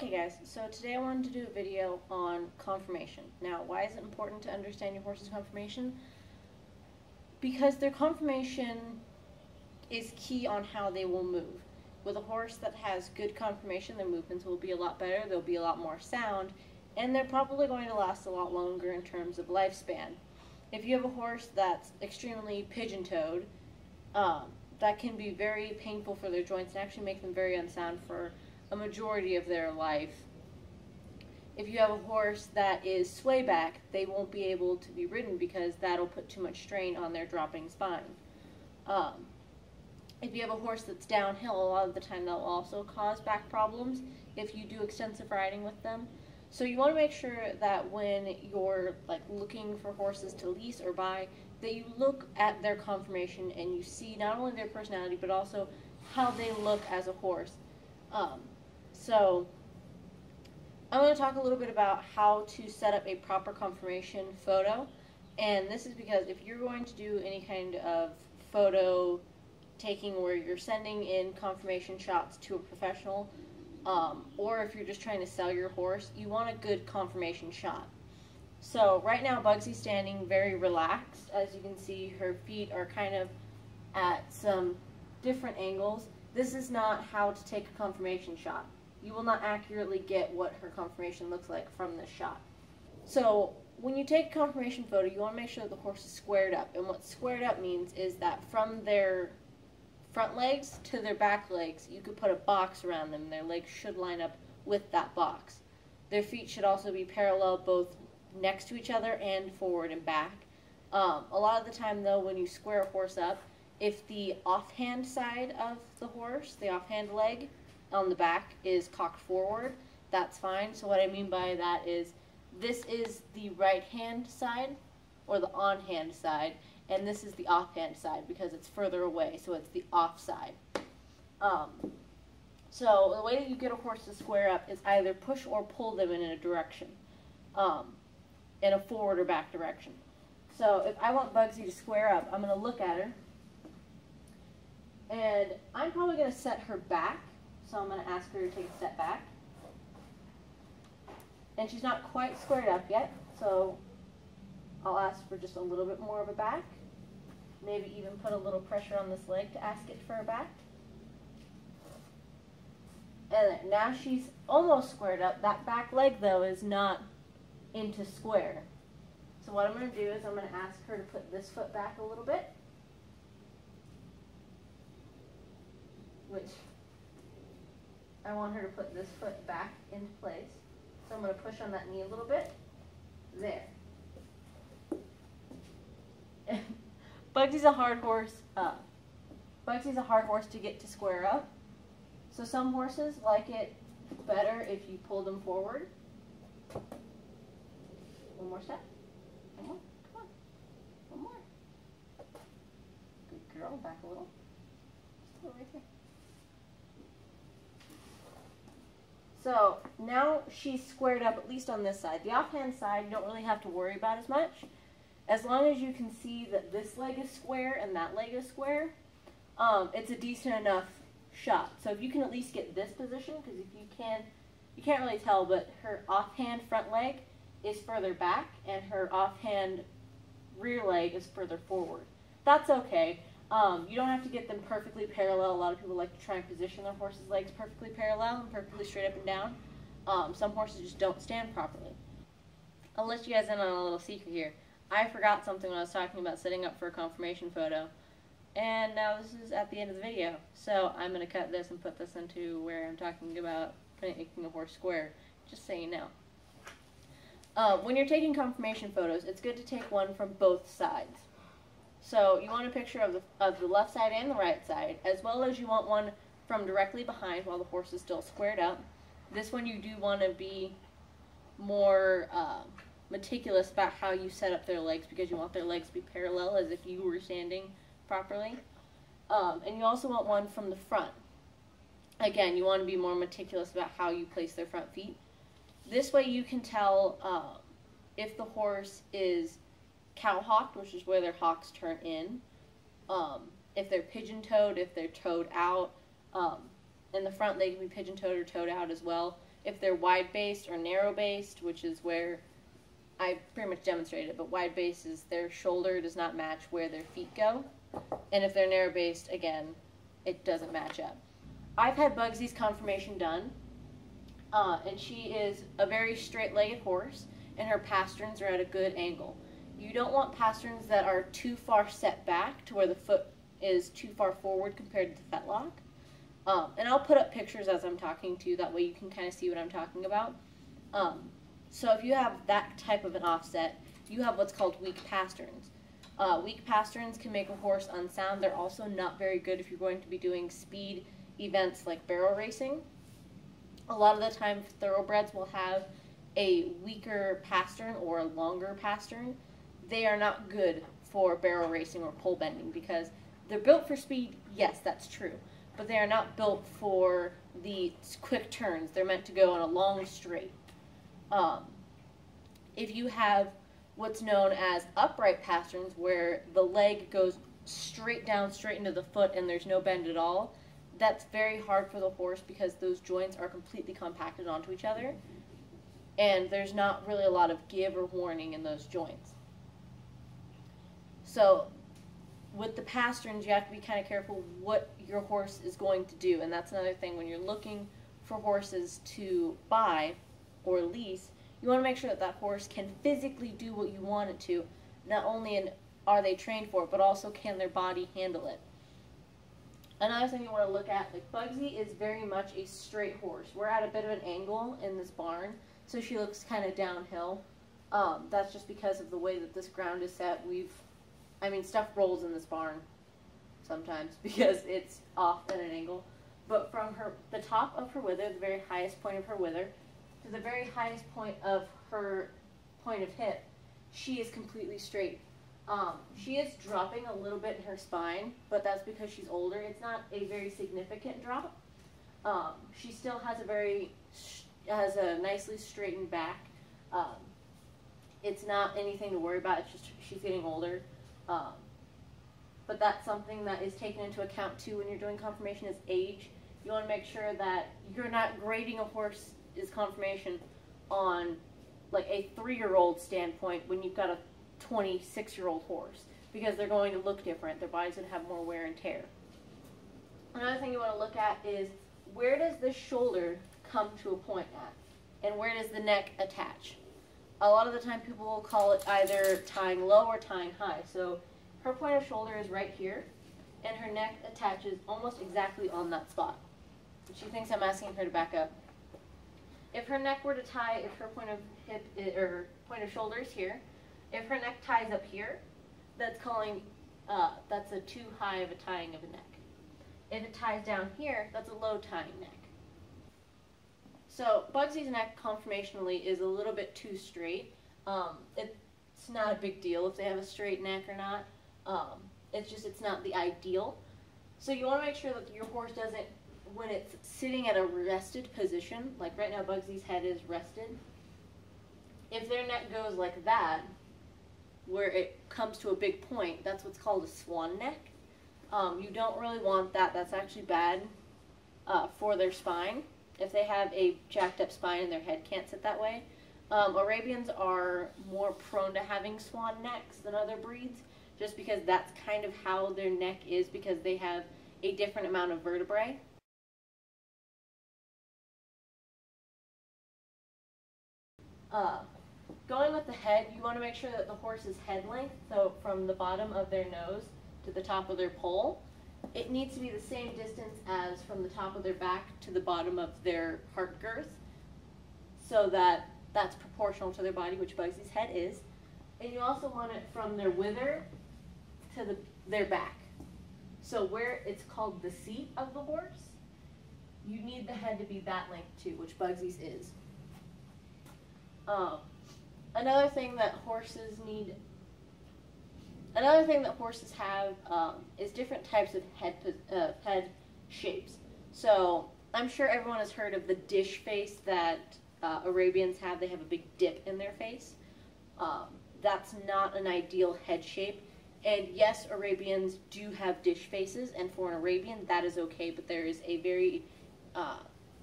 Okay guys, so today I wanted to do a video on conformation. Now, why is it important to understand your horse's conformation? Because their conformation is key on how they will move. With a horse that has good conformation, their movements will be a lot better, they'll be a lot more sound, and they're probably going to last a lot longer in terms of lifespan. If you have a horse that's extremely pigeon-toed, that can be very painful for their joints and actually make them very unsound for a majority of their life. If you have a horse that is swayback, they won't be able to be ridden because that'll put too much strain on their dropping spine. If you have a horse that's downhill, a lot of the time that'll also cause back problems if you do extensive riding with them. So you want to make sure that when you're looking for horses to lease or buy, that you look at their conformation and you see not only their personality but also how they look as a horse. So I'm going to talk a little bit about how to set up a proper conformation photo, and this is because if you're going to do any kind of photo taking where you're sending in conformation shots to a professional, or if you're just trying to sell your horse, you want a good conformation shot. So right now Bugsy's standing very relaxed. As you can see, her feet are kind of at some different angles. This is not how to take a conformation shot. You will not accurately get what her conformation looks like from this shot. So when you take a conformation photo, you want to make sure that the horse is squared up. And what squared up means is that from their front legs to their back legs, you could put a box around them. Their legs should line up with that box. Their feet should also be parallel both next to each other and forward and back. A lot of the time though, when you square a horse up, if the offhand side of the horse, the offhand leg on the back, is cocked forward, that's fine. So what I mean by that is this is the right hand side or the on hand side, and this is the offhand side because it's further away, so it's the off side. So the way that you get a horse to square up is either push or pull them in a direction, in a forward or back direction. So if I want Bugsy to square up, I'm going to look at her, and I'm probably going to set her back. So I'm going to ask her to take a step back. And she's not quite squared up yet, so I'll ask for just a little bit more of a back. Maybe even put a little pressure on this leg to ask it for a back. And now she's almost squared up. That back leg, though, is not into square. So what I'm going to do is I'm going to ask her to put this foot back a little bit, which I want her to put this foot back into place. So I'm going to push on that knee a little bit. There. Bugsy's a hard horse. Bugsy's a hard horse to get to square up. So some horses like it better if you pull them forward. One more step. One more. Come on. One more. Good girl. Back a little. Just a little right there. So now she's squared up, at least on this side. The offhand side you don't really have to worry about as much. As long as you can see that this leg is square and that leg is square, it's a decent enough shot. So if you can at least get this position, because if you can't really tell, but her offhand front leg is further back and her offhand rear leg is further forward. That's okay. You don't have to get them perfectly parallel. A lot of people like to try and position their horse's legs perfectly parallel and perfectly straight up and down. Some horses just don't stand properly. I'll let you guys in on a little secret here. I forgot something when I was talking about setting up for a conformation photo, and now this is at the end of the video. So I'm going to cut this and put this into where I'm talking about making a horse square, just so you know. When you're taking conformation photos, it's good to take one from both sides. So you want a picture of the left side and the right side, as well as you want one from directly behind while the horse is still squared up. This one you do want to be more meticulous about how you set up their legs, because you want their legs to be parallel as if you were standing properly. And you also want one from the front. Again, you want to be more meticulous about how you place their front feet. This way you can tell if the horse is cow-hocked, which is where their hocks turn in, if they're pigeon-toed, if they're toed out. In the front, they can be pigeon-toed or toed out as well. if they're wide-based or narrow-based, which is where I pretty much demonstrated it, but wide-based is their shoulder does not match where their feet go. And if they're narrow-based, again, it doesn't match up. I've had Bugsy's conformation done, and she is a very straight-legged horse, and her pasterns are at a good angle. You don't want pasterns that are too far set back to where the foot is too far forward compared to the fetlock. And I'll put up pictures as I'm talking to you, that way you can kind of see what I'm talking about. So if you have that type of an offset, you have what's called weak pasterns. Weak pasterns can make a horse unsound. They're also not very good if you're going to be doing speed events like barrel racing. A lot of the time, thoroughbreds will have a weaker pastern or a longer pastern. They are not good for barrel racing or pole bending because they're built for speed. Yes, that's true, but they are not built for the quick turns. They're meant to go on a long straight. If you have what's known as upright pasterns, where the leg goes straight down, straight into the foot, and there's no bend at all, that's very hard for the horse because those joints are completely compacted onto each other, and there's not really a lot of give or warning in those joints. So with the pasterns, you have to be kind of careful what your horse is going to do, and that's another thing when you're looking for horses to buy or lease. You want to make sure that that horse can physically do what you want it to. Not only are they trained for it, but also can their body handle it. Another thing you want to look at, like Bugsy is very much a straight horse. We're at a bit of an angle in this barn, so she looks kind of downhill. That's just because of the way that this ground is set. Stuff rolls in this barn sometimes because it's off at an angle. But from the top of her wither, the very highest point of her wither, to the very highest point of her point of hip, she is completely straight. She is dropping a little bit in her spine, but that's because she's older. It's not a very significant drop. She still has a nicely straightened back. It's not anything to worry about. It's just she's getting older. But that's something that is taken into account too when you're doing conformation is age. You want to make sure that you're not grading a horse's conformation on like a 3-year-old standpoint when you've got a 26-year-old horse, because they're going to look different. Their body's going to have more wear and tear. Another thing you want to look at is where does the shoulder come to a point at, and where does the neck attach? A lot of the time people will call it either tying low or tying high. So her point of shoulder is right here, and her neck attaches almost exactly on that spot. She thinks I'm asking her to back up. If her neck were to tie, if her point of shoulder is here, if her neck ties up here, that's a too high of a tying of a neck. If it ties down here, that's a low tying neck. So Bugsy's neck conformationally is a little bit too straight. It's not a big deal if they have a straight neck or not. It's not the ideal. So you want to make sure that your horse doesn't, when it's sitting at a rested position, like right now Bugsy's head is rested, if their neck goes like that, where it comes to a big point, that's what's called a swan neck. You don't really want that. That's actually bad for their spine. If they have a jacked up spine and their head can't sit that way. Arabians are more prone to having swan necks than other breeds, just because that's kind of how their neck is, because they have a different amount of vertebrae. Going with the head, you want to make sure that the horse's head length, so from the bottom of their nose to the top of their poll, it needs to be the same distance as from the top of their back to the bottom of their heart girth, so that that's proportional to their body, which Bugsy's head is. And you also want it from their wither to their back. So where it's called the seat of the horse, you need the head to be that length too, which Bugsy's is. Another thing that horses have is different types of head shapes. So I'm sure everyone has heard of the dish face that Arabians have. They have a big dip in their face. That's not an ideal head shape. And yes, Arabians do have dish faces, and for an Arabian that is okay, but there is a very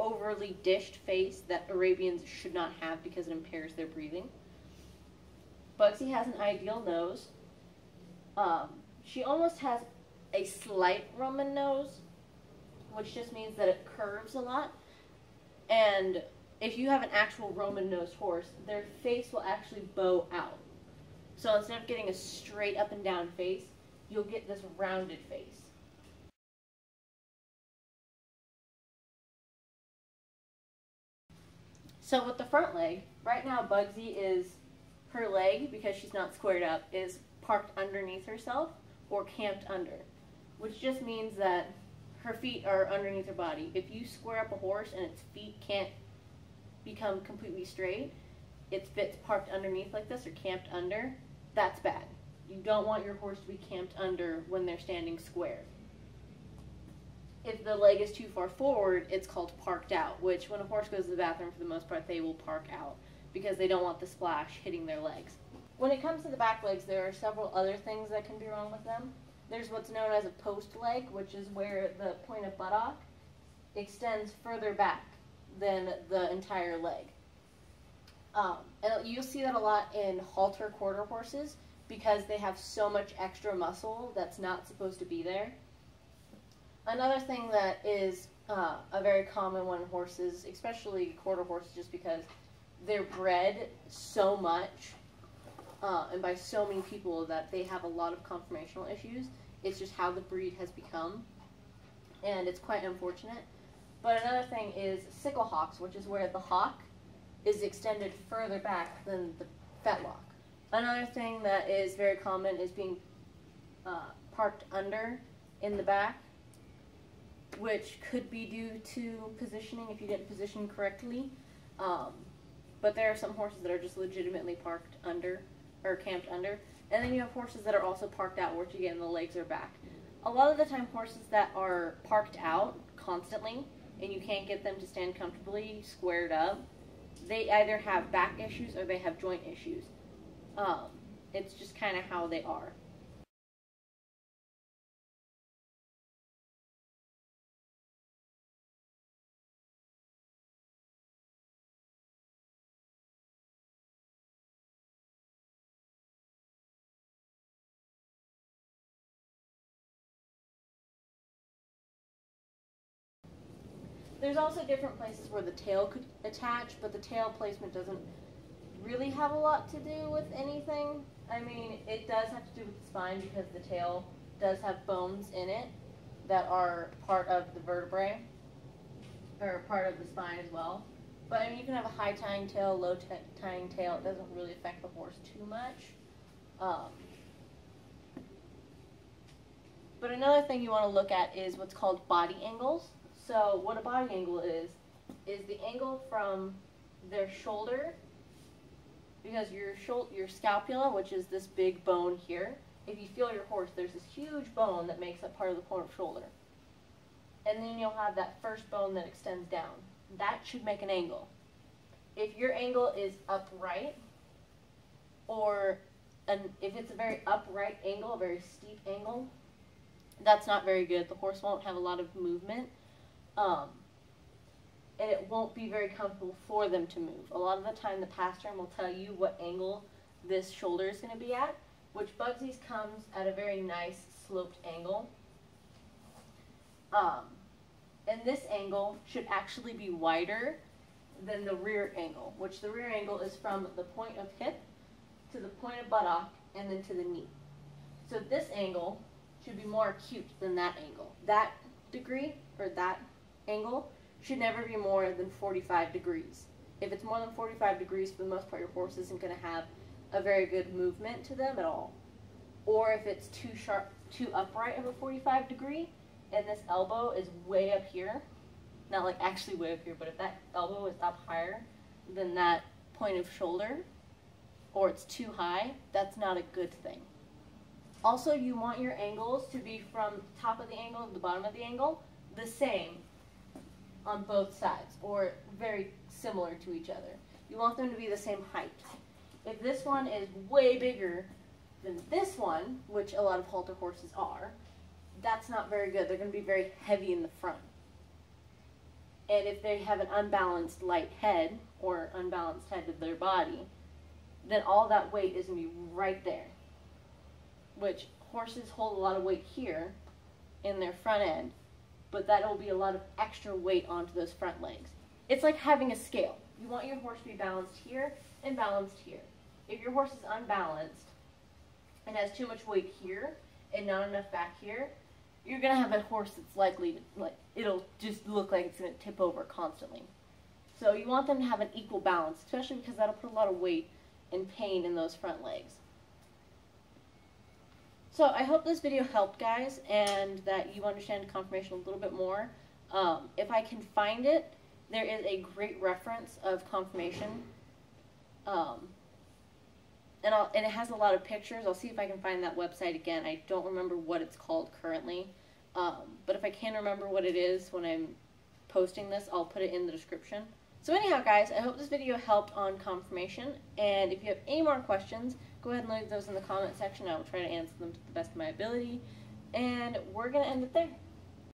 overly dished face that Arabians should not have because it impairs their breathing. Bugsy has an ideal nose. She almost has a slight Roman nose, which just means that it curves a lot. And if you have an actual Roman-nosed horse, their face will actually bow out. So instead of getting a straight up and down face, you'll get this rounded face. So with the front leg, right now Bugsy is, her leg, because she's not squared up, is parked underneath herself or camped under, which just means that her feet are underneath her body. If you square up a horse and its feet can't become completely straight, its fit's parked underneath like this or camped under, that's bad. You don't want your horse to be camped under when they're standing square. If the leg is too far forward, it's called parked out, which when a horse goes to the bathroom, for the most part, they will park out because they don't want the splash hitting their legs. When it comes to the back legs, there are several other things that can be wrong with them. There's what's known as a post leg, which is where the point of buttock extends further back than the entire leg. And you'll see that a lot in halter quarter horses because they have so much extra muscle that's not supposed to be there. Another thing that is a very common one in horses, especially quarter horses, just because they're bred so much and by so many people that they have a lot of conformational issues. It's just how the breed has become, and it's quite unfortunate. But another thing is sickle hocks, which is where the hock is extended further back than the fetlock. Another thing that is very common is being parked under in the back, which could be due to positioning if you get positioned correctly. But there are some horses that are just legitimately parked under or camped under. And then you have horses that are also parked out, which again, the legs are back. A lot of the time, horses that are parked out constantly and you can't get them to stand comfortably squared up, they either have back issues or they have joint issues. It's just kind of how they are. There's also different places where the tail could attach, but the tail placement doesn't really have a lot to do with anything. I mean, it does have to do with the spine because the tail does have bones in it that are part of the vertebrae, or part of the spine as well. But I mean, you can have a high tying tail, low tying tail. It doesn't really affect the horse too much. But another thing you want to look at is what's called body angles. So what a body angle is the angle from their shoulder, because your scapula, which is this big bone here, if you feel your horse, there's this huge bone that makes up part of the point of shoulder. And then you'll have that first bone that extends down. That should make an angle. If your angle is upright, or if it's a very upright angle, a very steep angle, that's not very good. The horse won't have a lot of movement. And it won't be very comfortable for them to move. A lot of the time the pastern will tell you what angle this shoulder is going to be at, which Bugsy's comes at a very nice sloped angle. And this angle should actually be wider than the rear angle, which the rear angle is from the point of hip to the point of buttock and then to the knee. So this angle should be more acute than that angle. That degree, or that angle, should never be more than 45 degrees. If it's more than 45 degrees, for the most part, your horse isn't going to have a very good movement to them at all. Or if it's too sharp, too upright of a 45 degree, and this elbow is way up here, not like actually way up here, but if that elbow is up higher than that point of shoulder, or it's too high, that's not a good thing. Also, you want your angles to be from the top of the angle to the bottom of the angle the same on both sides, or very similar to each other. You want them to be the same height. If this one is way bigger than this one, which a lot of halter horses are, that's not very good. They're going to be very heavy in the front. And if they have an unbalanced light head or unbalanced head of their body, then all that weight is going to be right there. Which horses hold a lot of weight here in their front end, but that will be a lot of extra weight onto those front legs. It's like having a scale. You want your horse to be balanced here and balanced here. If your horse is unbalanced and has too much weight here and not enough back here, you're going to have a horse that's likely to, it'll just look like it's going to tip over constantly. So you want them to have an equal balance, especially because that'll put a lot of weight and pain in those front legs. So I hope this video helped, guys, and that you understand conformation a little bit more. If I can find it, there is a great reference of conformation, and it has a lot of pictures. I'll see if I can find that website again. I don't remember what it's called currently, but if I can remember what it is when I'm posting this, I'll put it in the description. So anyhow, guys, I hope this video helped on conformation, and if you have any more questions, go ahead and leave those in the comment section. I will try to answer them to the best of my ability, and we're going to end it there.